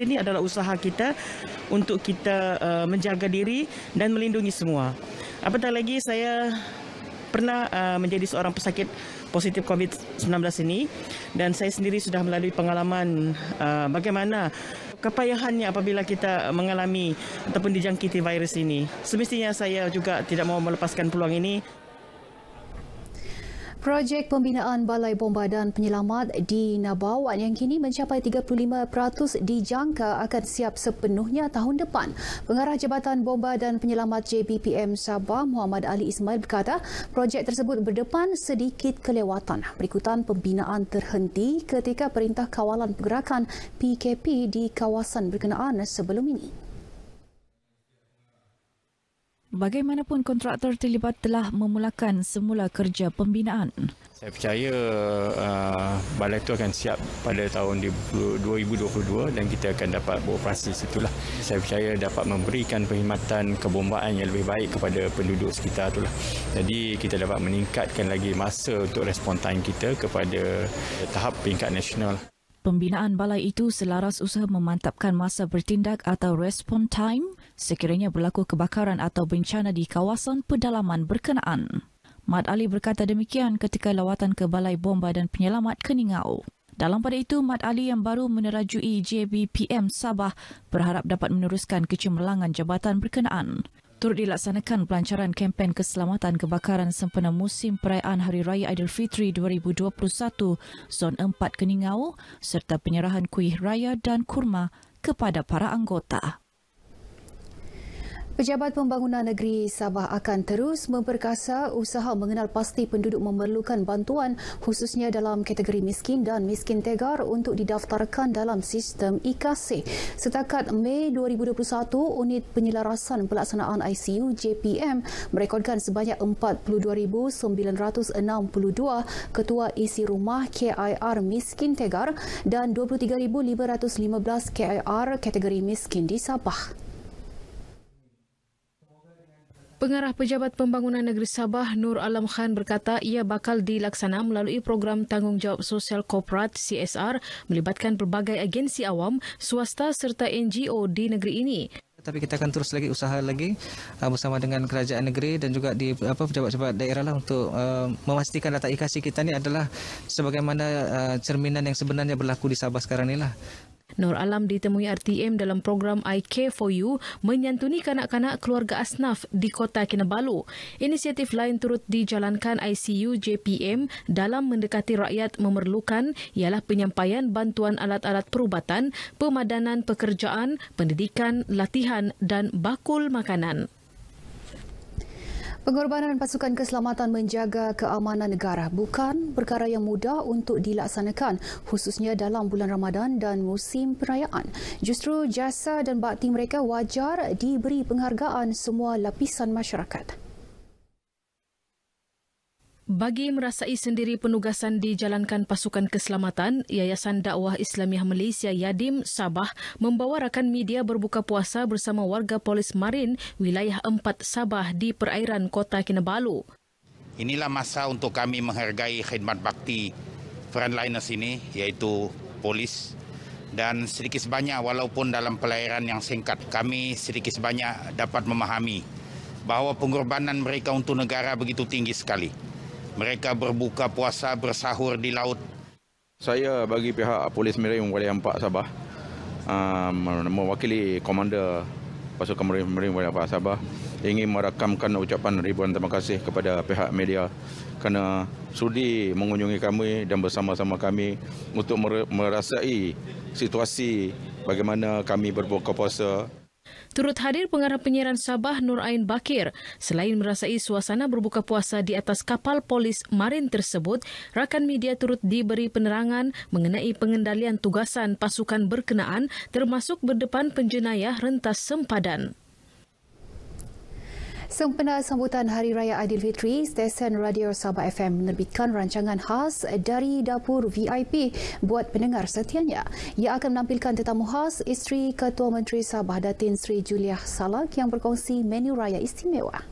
Ini adalah usaha kita untuk kita menjaga diri dan melindungi semua. Apatah lagi saya pernah menjadi seorang pesakit positif COVID-19 ini dan saya sendiri sudah melalui pengalaman bagaimana kepayahannya apabila kita mengalami ataupun dijangkiti virus ini. Semestinya saya juga tidak mahu melepaskan peluang ini. Projek pembinaan Balai Bomba dan Penyelamat di Nabawan yang kini mencapai 35% dijangka akan siap sepenuhnya tahun depan. Pengarah Jabatan Bomba dan Penyelamat JBPM Sabah, Muhammad Ali Ismail berkata, projek tersebut berdepan sedikit kelewatan berikutan pembinaan terhenti ketika Perintah Kawalan Pergerakan PKP di kawasan berkenaan sebelum ini. Bagaimanapun kontraktor terlibat telah memulakan semula kerja pembinaan. Saya percaya balai itu akan siap pada tahun 2022 dan kita akan dapat beroperasi situlah. Saya percaya dapat memberikan perkhidmatan kebombaan yang lebih baik kepada penduduk sekitar itulah. Jadi kita dapat meningkatkan lagi masa untuk respon time kita kepada tahap peringkat nasional. Pembinaan balai itu selaras usaha memantapkan masa bertindak atau respon time sekiranya berlaku kebakaran atau bencana di kawasan pedalaman berkenaan. Mat Ali berkata demikian ketika lawatan ke Balai Bomba dan Penyelamat Keningau. Dalam pada itu, Mat Ali yang baru menerajui JBPM Sabah berharap dapat meneruskan kecemerlangan jabatan berkenaan. Turut dilaksanakan pelancaran kempen keselamatan kebakaran sempena musim perayaan Hari Raya Aidilfitri 2021 Zon 4 Keningau serta penyerahan kuih raya dan kurma kepada para anggota. Pejabat Pembangunan Negeri Sabah akan terus memperkasa usaha mengenal pasti penduduk memerlukan bantuan khususnya dalam kategori miskin dan miskin tegar untuk didaftarkan dalam sistem IKASE. Setakat Mei 2021, unit penyelarasan pelaksanaan ICU JPM merekodkan sebanyak 42,962 ketua isi rumah KIR miskin tegar dan 23,515 KIR kategori miskin di Sabah. Pengarah Pejabat Pembangunan Negeri Sabah, Nur Alam Khan berkata ia bakal dilaksana melalui program Tanggungjawab Sosial Korporat CSR melibatkan pelbagai agensi awam, swasta serta NGO di negeri ini. tapi kita akan terus lagi usaha lagi bersama dengan kerajaan negeri dan juga di pejabat-pejabat daerah lah untuk memastikan data IKC kita ni adalah sebagaimana cerminan yang sebenarnya berlaku di Sabah sekarang ni lah. Nur Alam ditemui RTM dalam program I Care For You menyantuni kanak-kanak keluarga asnaf di Kota Kinabalu. Inisiatif lain turut dijalankan ICU JPM dalam mendekati rakyat memerlukan ialah penyampaian bantuan alat-alat perubatan, pemadanan pekerjaan, pendidikan, latihan dan bakul makanan. Pengorbanan pasukan keselamatan menjaga keamanan negara bukan perkara yang mudah untuk dilaksanakan, khususnya dalam bulan Ramadan dan musim perayaan. Justru jasa dan bakti mereka wajar diberi penghargaan semua lapisan masyarakat. Bagi merasai sendiri penugasan dijalankan pasukan keselamatan, Yayasan Dakwah Islamiah Malaysia Yadim Sabah membawa rakan media berbuka puasa bersama warga polis marin wilayah 4 Sabah di perairan Kota Kinabalu. Inilah masa untuk kami menghargai khidmat bakti frontliners ini, iaitu polis. Dan sedikit sebanyak walaupun dalam pelayaran yang singkat, kami sedikit sebanyak dapat memahami bahawa pengorbanan mereka untuk negara begitu tinggi sekali. Mereka berbuka puasa bersahur di laut. Saya bagi pihak Polis Marine Wilayah 4 Sabah mewakili Komander Pasukan Marine Wilayah 4 Sabah ingin merakamkan ucapan ribuan terima kasih kepada pihak media kerana sudi mengunjungi kami dan bersama-sama kami untuk merasai situasi bagaimana kami berbuka puasa. Turut hadir pengarah penyiaran Sabah Nur Ain Bakir. Selain merasai suasana berbuka puasa di atas kapal polis marin tersebut, rakan media turut diberi penerangan mengenai pengendalian tugasan pasukan berkenaan termasuk berdepan penjenayah rentas sempadan. Sempena sambutan Hari Raya Aidilfitri, stesen Radio Sabah FM menerbitkan rancangan khas dari Dapur VIP buat pendengar setianya. Ia akan menampilkan tetamu khas isteri Ketua Menteri Sabah Datin Sri Juliah Salak yang berkongsi menu raya istimewa.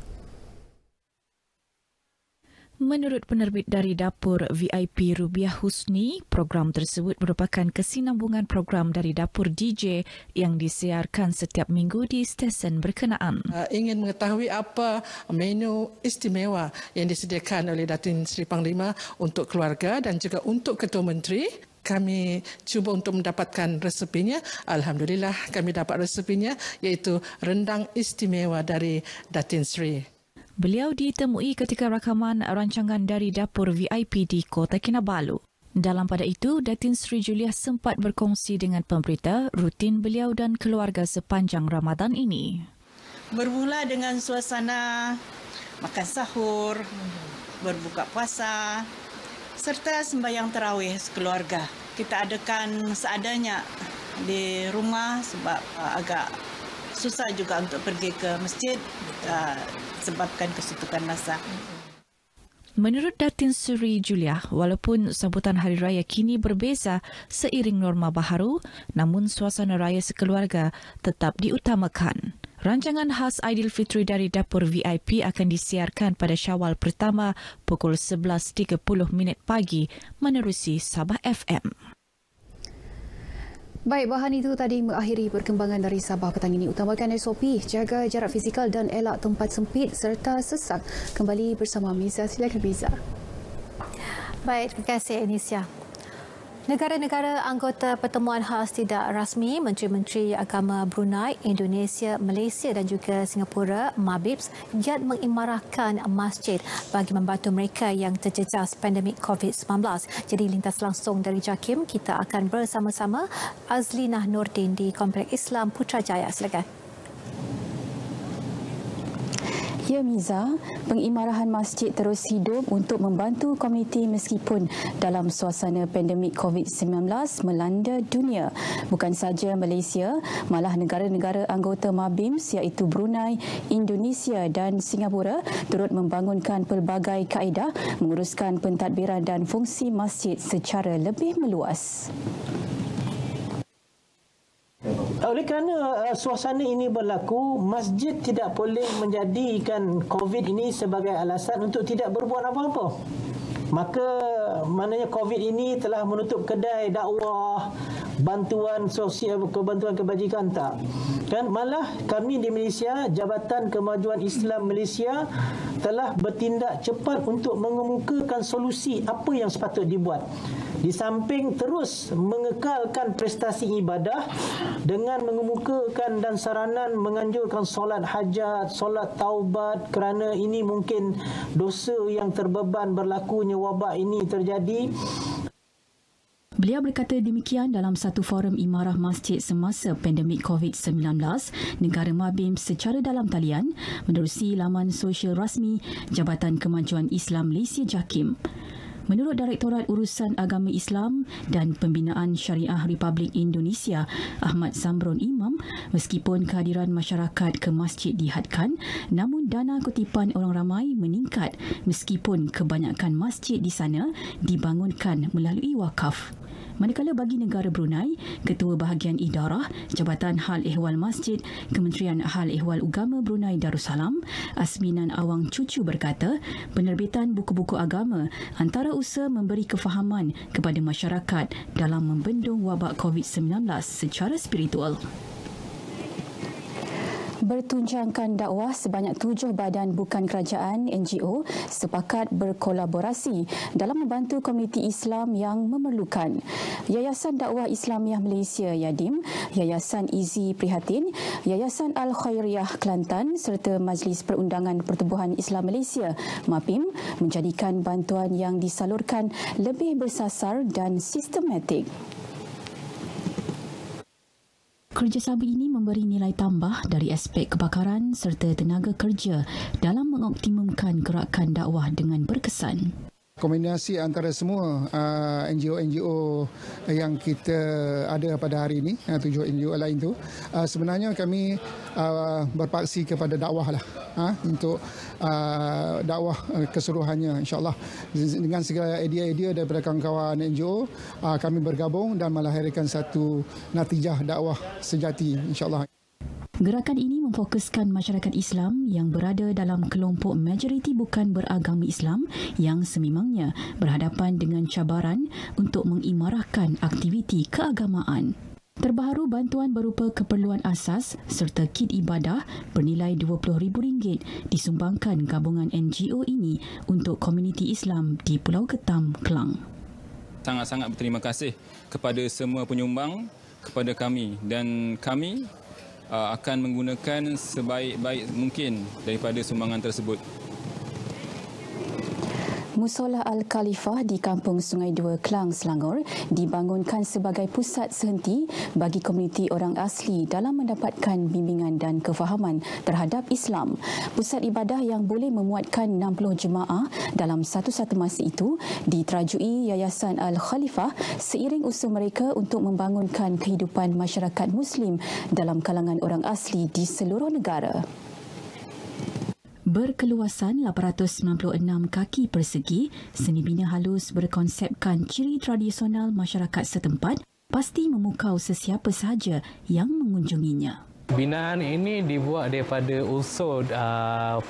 Menurut penerbit dari Dapur VIP Rubiah Husni, program tersebut merupakan kesinambungan program dari Dapur DJ yang disiarkan setiap minggu di stesen berkenaan. Ingin mengetahui apa menu istimewa yang disediakan oleh Datin Sri Panglima untuk keluarga dan juga untuk Ketua Menteri. Kami cuba untuk mendapatkan resepinya. Alhamdulillah kami dapat resepinya, iaitu rendang istimewa dari Datin Sri. Beliau ditemui ketika rakaman rancangan dari Dapur VIP di Kota Kinabalu. Dalam pada itu, Datin Sri Juliah sempat berkongsi dengan pemberita rutin beliau dan keluarga sepanjang Ramadan ini. Bermula dengan suasana makan sahur, berbuka puasa, serta sembahyang tarawih sekeluarga. Kita adakan seadanya di rumah sebab agak susah juga untuk pergi ke masjid sebabkan kesuntukan masa. Menurut Datin Sri Juliah, walaupun sambutan Hari Raya kini berbeza seiring norma baharu, namun suasana raya sekeluarga tetap diutamakan. Rancangan khas Aidilfitri dari Dapur VIP akan disiarkan pada Syawal pertama pukul 11.30 pagi menerusi Sabah FM. Baik, bahan itu tadi mengakhiri perkembangan dari Sabah petang ini. Utamakan SOP, jaga jarak fizikal dan elak tempat sempit serta sesak. Kembali bersama Miza. Silakan Miza. Baik, terima kasih Anisha. Negara-negara anggota Pertemuan Khas Tidak Rasmi Menteri-Menteri Agama Brunei, Indonesia, Malaysia dan juga Singapura (MABIPS) giat mengimarahkan masjid bagi membantu mereka yang terjejas pandemik COVID-19. Jadi lintas langsung dari JAKIM, kita akan bersama-sama Azlinah Nordin di Kompleks Islam Putrajaya. Silakan. Ya Miza, pengimarahan masjid terus hidup untuk membantu komuniti meskipun dalam suasana pandemik COVID-19 melanda dunia. Bukan saja Malaysia, malah negara-negara anggota MABIMS iaitu Brunei, Indonesia dan Singapura turut membangunkan pelbagai kaedah menguruskan pentadbiran dan fungsi masjid secara lebih meluas. Oleh kerana suasana ini berlaku, masjid tidak boleh menjadikan COVID ini sebagai alasan untuk tidak berbuat apa-apa. Maka maknanya COVID ini telah menutup kedai dakwah, bantuan sosial, bantuan kebajikan tak. Kan malah kami di Malaysia, Jabatan Kemajuan Islam Malaysia telah bertindak cepat untuk mengemukakan solusi apa yang sepatut dibuat. Di samping terus mengekalkan prestasi ibadah dengan mengemukakan dan saranan menganjurkan solat hajat, solat taubat, kerana ini mungkin dosa yang terbeban berlakunya wabak ini terjadi. Beliau berkata demikian dalam satu forum imarah masjid semasa pandemik COVID-19 negara Mabim secara dalam talian menerusi laman sosial rasmi Jabatan Kemajuan Islam Malaysia JAKIM. Menurut Direktorat Urusan Agama Islam dan Pembinaan Syariah Republik Indonesia, Ahmad Zamron Imam, meskipun kehadiran masyarakat ke masjid dihadkan, namun dana kutipan orang ramai meningkat meskipun kebanyakan masjid di sana dibangunkan melalui wakaf. Manakala bagi negara Brunei, Ketua Bahagian Idarah Jabatan Hal Ehwal Masjid Kementerian Hal Ehwal Agama Brunei Darussalam, Asminan Awang Cucu berkata, penerbitan buku-buku agama antara usaha memberi kefahaman kepada masyarakat dalam membendung wabak COVID-19 secara spiritual. Bertunjangkan dakwah, sebanyak 7 badan bukan kerajaan NGO sepakat berkolaborasi dalam membantu komuniti Islam yang memerlukan. Yayasan Dakwah Islamiah Malaysia Yadim, Yayasan Izi Prihatin, Yayasan Al-Khairiyah Kelantan serta Majlis Perundangan Pertubuhan Islam Malaysia MAPIM menjadikan bantuan yang disalurkan lebih bersasar dan sistematik. Kerjasama ini memberi nilai tambah dari aspek kebakaran serta tenaga kerja dalam mengoptimumkan gerakan dakwah dengan berkesan. Kombinasi antara semua NGO-NGO yang kita ada pada hari ini, 7 NGO lain tu, sebenarnya kami berpaksi kepada dakwah lah, untuk dakwah keseluruhannya, insyaAllah. Dengan segala idea-idea daripada kawan-kawan NGO, kami bergabung dan melahirkan satu natijah dakwah sejati, insyaAllah. Gerakan ini memfokuskan masyarakat Islam yang berada dalam kelompok majoriti bukan beragama Islam yang sememangnya berhadapan dengan cabaran untuk mengimarahkan aktiviti keagamaan. Terbaru, bantuan berupa keperluan asas serta kit ibadah bernilai RM20,000 disumbangkan gabungan NGO ini untuk komuniti Islam di Pulau Ketam, Kelang. Sangat-sangat berterima kasih kepada semua penyumbang, kepada kami, dan kami akan menggunakan sebaik-baik mungkin daripada sumbangan tersebut. Musola Al-Khalifah di Kampung Sungai Dua, Klang, Selangor dibangunkan sebagai pusat sehenti bagi komuniti orang asli dalam mendapatkan bimbingan dan kefahaman terhadap Islam. Pusat ibadah yang boleh memuatkan 60 jemaah dalam satu-satu masa itu diterajui Yayasan Al-Khalifah seiring usaha mereka untuk membangunkan kehidupan masyarakat Muslim dalam kalangan orang asli di seluruh negara. Berkeluasan 896 kaki persegi, seni bina halus berkonsepkan ciri tradisional masyarakat setempat pasti memukau sesiapa sahaja yang mengunjunginya. Binaan ini dibuat daripada unsur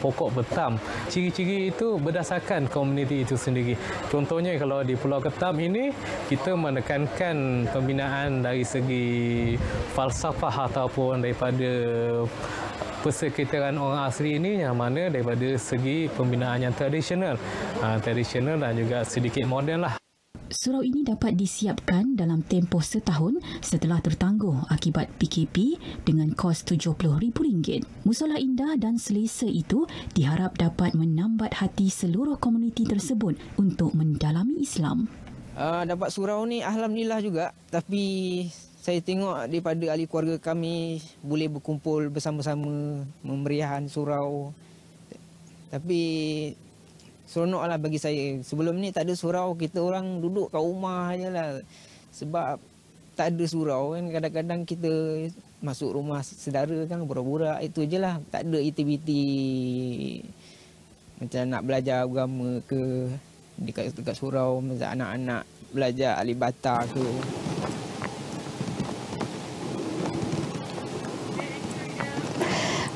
pokok betam. Ciri-ciri itu berdasarkan komuniti itu sendiri. Contohnya kalau di Pulau Ketam ini, kita menekankan pembinaan dari segi falsafah ataupun daripada persekitaran orang asli ini, yang mana daripada segi pembinaan yang tradisional dan juga sedikit moden lah. Surau ini dapat disiapkan dalam tempoh setahun setelah tertangguh akibat PKP dengan kos RM70,000. Musola indah dan selesa itu diharap dapat menambat hati seluruh komuniti tersebut untuk mendalami Islam. Dapat surau ni alhamdulillah juga, tapi saya tengok daripada ahli keluarga kami boleh berkumpul bersama-sama memeriahkan surau. Tapi seronoklah bagi saya. Sebelum ni tak ada surau, kita orang duduk kat rumah je lah. Sebab tak ada surau kan, kadang-kadang kita masuk rumah saudara kan borak-borak, itu je lah. Tak ada aktiviti macam nak belajar agama ke dekat surau, macam anak-anak belajar alif bata ke.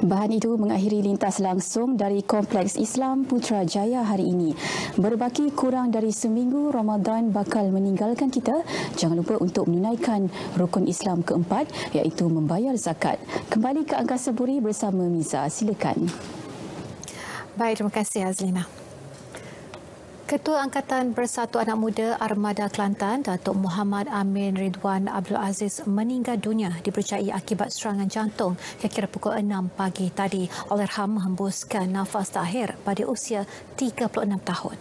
Bahan itu mengakhiri lintas langsung dari Kompleks Islam Putrajaya hari ini. Berbaki kurang dari seminggu, Ramadan bakal meninggalkan kita. Jangan lupa untuk menunaikan rukun Islam keempat, iaitu membayar zakat. Kembali ke Angkasa Buri bersama Miza. Silakan. Baik, terima kasih Azlina. Ketua Angkatan Bersatu Anak Muda Armada Kelantan, Datuk Muhammad Amin Ridwan Abdul Aziz meninggal dunia dipercayai akibat serangan jantung kira-kira pukul 6 pagi tadi. Allahyarham menghembuskan nafas terakhir pada usia 36 tahun.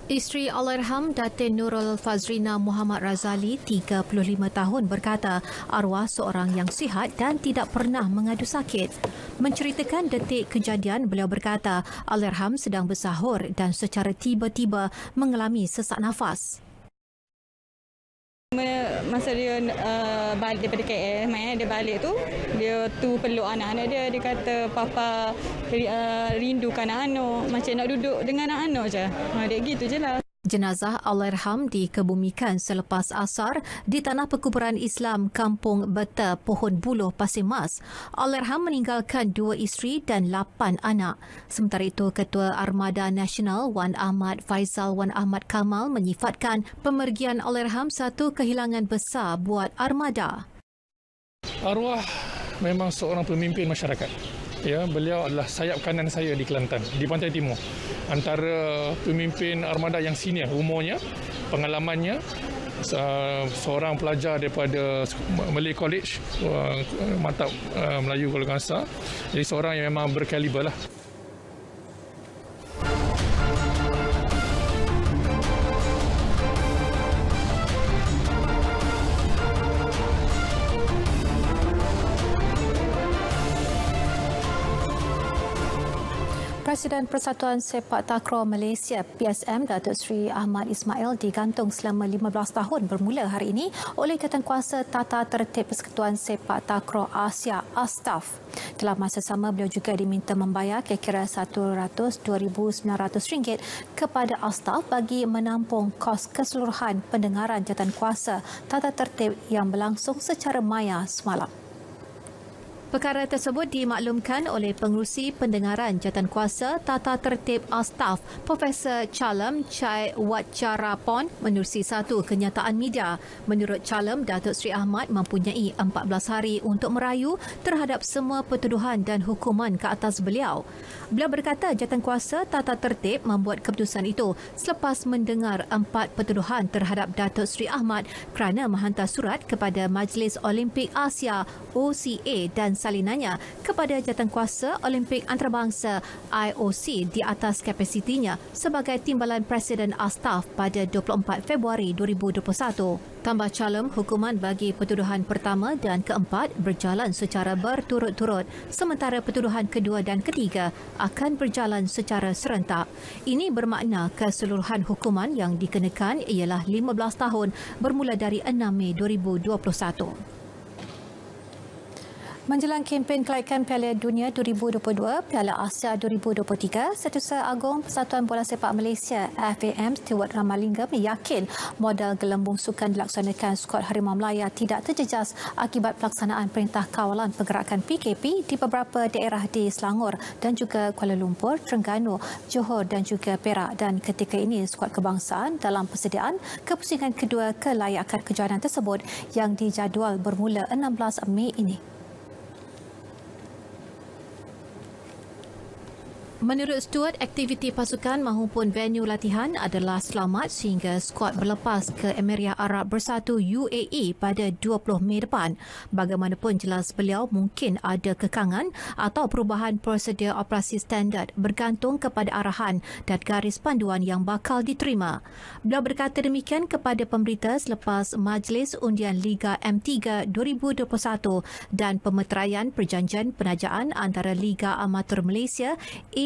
Isteri Allahyarham Datin Nurul Fazrina Muhammad Razali, 35 tahun, berkata arwah seorang yang sihat dan tidak pernah mengadu sakit. Menceritakan detik kejadian, beliau berkata Allahyarham sedang bersahur dan secara tiba-tiba mengalami sesak nafas. Masa dia balik daripada KL, dia balik tu, dia tu peluk anak-anak dia. Dia kata, Papa rindukan anak-anak, macam nak duduk dengan anak-anak je. Dia gitu je lah. Jenazah Allahyarham dikebumikan selepas asar di tanah perkuburan Islam Kampung Beta Pohon Buluh, Pasir Mas. Allahyarham meninggalkan 2 isteri dan 8 anak. Sementara itu, Ketua Armada Nasional Wan Ahmad Faizal Wan Ahmad Kamal menyifatkan pemergian Allahyarham satu kehilangan besar buat armada. Arwah memang seorang pemimpin masyarakat. Ya, beliau adalah sayap kanan saya di Kelantan, di Pantai Timur. Antara pemimpin armada yang senior umurnya, pengalamannya, seorang pelajar daripada Malay College, Mantap Melayu Kuala Kangsar. Jadi seorang yang memang berkaliber lah. Presiden Persatuan Sepak Takraw Malaysia PSM Datuk Seri Ahmad Ismail digantung selama 15 tahun bermula hari ini oleh Jawatankuasa Tata Tertib Persekutuan Sepak Takraw Asia (ASTAF). Dalam masa sama, beliau juga diminta membayar kira-kira RM102,900 kepada ASTAF bagi menampung kos keseluruhan pendengaran Jawatankuasa Tata Tertib yang berlangsung secara maya semalam. Perkara tersebut dimaklumkan oleh Pengerusi Pendengaran Jawatankuasa Tata Tertib ASTAF, Profesor Chalem Chai Watcarapon, menerusi satu kenyataan media. Menurut Chalem, Datuk Seri Ahmad mempunyai 14 hari untuk merayu terhadap semua pertuduhan dan hukuman ke atas beliau. Beliau berkata Jawatankuasa Tata Tertib membuat keputusan itu selepas mendengar 4 pertuduhan terhadap Datuk Seri Ahmad kerana menghantar surat kepada Majlis Olimpik Asia (OCA) dan salinannya kepada Jawatankuasa Olimpik Antarabangsa IOC di atas kapasitinya sebagai timbalan Presiden ASTAF pada 24 Februari 2021. Tambah Chalem, hukuman bagi pertuduhan pertama dan keempat berjalan secara berturut-turut, sementara pertuduhan kedua dan ketiga akan berjalan secara serentak. Ini bermakna keseluruhan hukuman yang dikenakan ialah 15 tahun bermula dari 6 Mei 2021. Menjelang kempen kelaikan Piala Dunia 2022, Piala Asia 2023, Setiausaha Agong Persatuan Bola Sepak Malaysia FAM Stewart Ramalingam yakin modal gelembung sukan dilaksanakan skuad Harimau Melaya tidak terjejas akibat pelaksanaan Perintah Kawalan Pergerakan PKP di beberapa daerah di Selangor dan juga Kuala Lumpur, Terengganu, Johor dan juga Perak, dan ketika ini skuad kebangsaan dalam persediaan kepusingan kedua kelayakan kejohanan tersebut yang dijadual bermula 16 Mei ini. Menurut Stewart, aktiviti pasukan maupun venue latihan adalah selamat sehingga skuad berlepas ke Emirat Arab Bersatu UAE pada 20 Mei depan. Bagaimanapun, jelas beliau mungkin ada kekangan atau perubahan prosedur operasi standard bergantung kepada arahan dan garis panduan yang bakal diterima. Beliau berkata demikian kepada pemberita selepas Majlis Undian Liga M3 2021 dan pemeteraian perjanjian penajaan antara Liga Amatur Malaysia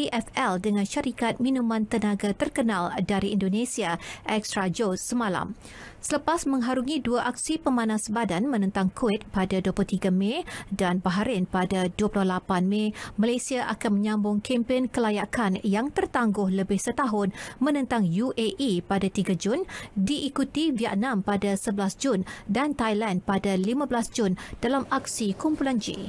AFL dengan syarikat minuman tenaga terkenal dari Indonesia, Extra Joe's semalam. Selepas mengharungi 2 aksi pemanas badan menentang Kuwait pada 23 Mei dan Bahrain pada 28 Mei, Malaysia akan menyambung kempen kelayakan yang tertangguh lebih setahun menentang UAE pada 3 Jun, diikuti Vietnam pada 11 Jun dan Thailand pada 15 Jun dalam aksi kumpulan G.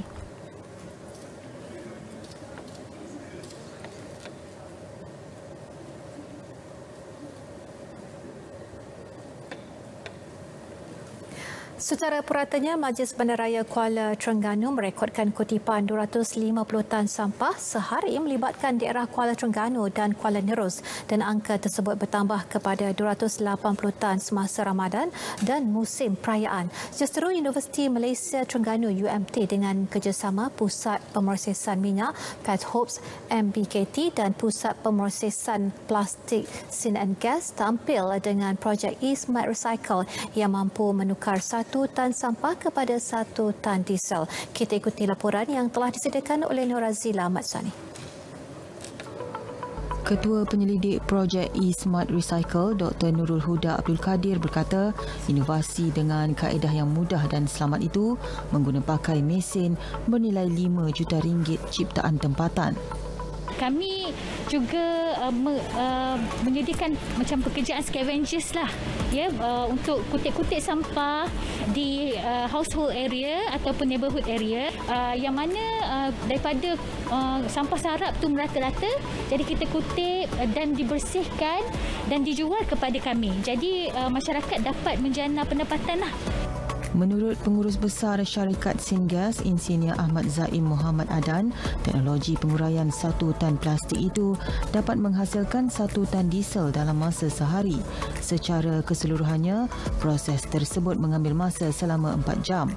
Secara puratanya, Majlis Bandaraya Kuala Terengganu merekodkan kutipan 250 tan sampah sehari melibatkan daerah Kuala Terengganu dan Kuala Nerus dan angka tersebut bertambah kepada 280 tan semasa Ramadan dan musim perayaan. Justeru Universiti Malaysia Terengganu UMT dengan kerjasama Pusat Pemrosesan Minyak Pat Hopes MBKT dan Pusat Pemrosesan Plastik Sin and Gas tampil dengan projek eSmart Recycle yang mampu menukar 1 tan sampah kepada 1 tan diesel. Kita ikuti laporan yang telah disediakan oleh Norazila Ahmad Sani. Ketua Penyelidik Projek eSmart Recycle, Dr. Nurul Huda Abdul Kadir berkata, inovasi dengan kaedah yang mudah dan selamat itu mengguna pakai mesin bernilai RM5 juta ciptaan tempatan. Kami juga menyediakan macam pekerjaan scavengers lah, ya, untuk kutip-kutip sampah di household area ataupun neighborhood area, yang mana daripada sampah sarap tu merata-rata, jadi kita kutip dan dibersihkan dan dijual kepada kami. Jadi masyarakat dapat menjana pendapatan lah. Menurut Pengurus Besar Syarikat Singas, Insinyur Ahmad Zaim Muhammad Adan, teknologi penguraian 1 tan plastik itu dapat menghasilkan 1 tan diesel dalam masa sehari. Secara keseluruhannya, proses tersebut mengambil masa selama 4 jam.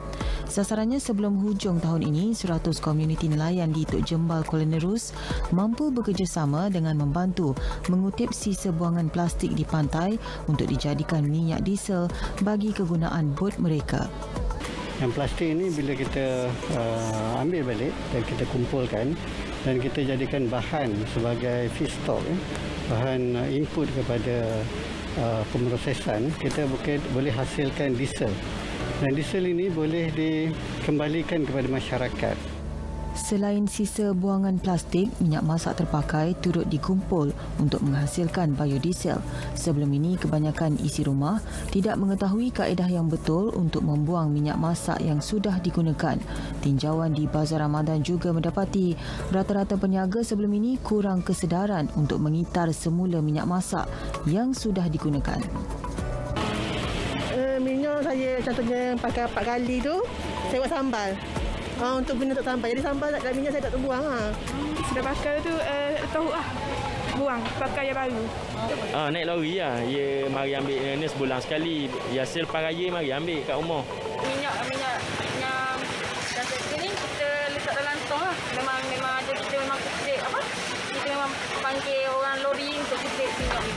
Sasarannya sebelum hujung tahun ini, 100 komuniti nelayan di Tok Jembal Kuala Nerus mampu bekerjasama dengan membantu mengutip sisa buangan plastik di pantai untuk dijadikan minyak diesel bagi kegunaan bot mereka. Yang plastik ini bila kita ambil balik dan kita kumpulkan dan kita jadikan bahan sebagai feedstock, bahan input kepada pemrosesan, kita boleh hasilkan diesel. Dan diesel ini boleh dikembalikan kepada masyarakat. Selain sisa buangan plastik, minyak masak terpakai turut dikumpul untuk menghasilkan biodiesel. Sebelum ini, kebanyakan isi rumah tidak mengetahui kaedah yang betul untuk membuang minyak masak yang sudah digunakan. Tinjauan di Bazar Ramadan juga mendapati rata-rata peniaga sebelum ini kurang kesedaran untuk mengitar semula minyak masak yang sudah digunakan. Minyak saya contohnya pakai 4 kali tu, saya buat sambal. Untuk guna untuk sambal. Jadi sambal dalam minyak saya tak terbuang. Sudah pakai tu tahu buang, pakai yang baru. Naik lori lah. Dia mari ambil ni sebulan sekali. Ya selepas raya mari ambil kat rumah. Minyak yang dah ni kita letak dalam tong lah. Memang ada, kita memang kutip apa? Kita memang panggil orang lori untuk kutip minyak ni.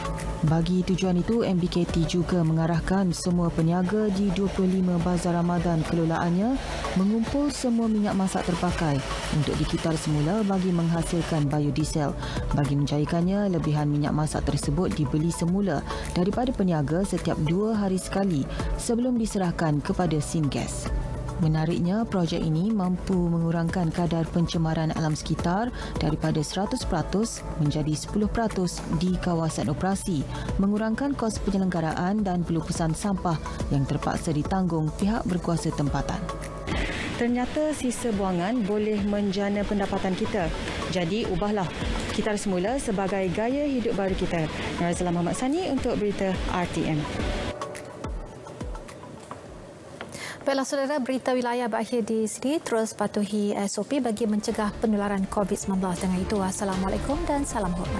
Bagi tujuan itu, MBKT juga mengarahkan semua peniaga di 25 Bazar Ramadan kelolaannya mengumpul semua minyak masak terpakai untuk dikitar semula bagi menghasilkan biodiesel. Bagi menjayakannya, lebihan minyak masak tersebut dibeli semula daripada peniaga setiap 2 hari sekali sebelum diserahkan kepada Singas. Menariknya, projek ini mampu mengurangkan kadar pencemaran alam sekitar daripada 100% menjadi 10% di kawasan operasi, mengurangkan kos penyelenggaraan dan pelupusan sampah yang terpaksa ditanggung pihak berkuasa tempatan. Ternyata sisa buangan boleh menjana pendapatan kita. Jadi, ubahlah kitar semula sebagai gaya hidup baru kita. Norazila Ahmad Sani untuk Berita RTM. Baiklah saudara, berita wilayah berakhir di sini. Terus patuhi SOP bagi mencegah penularan COVID-19. Dengan itu, Assalamualaikum dan salam hormat.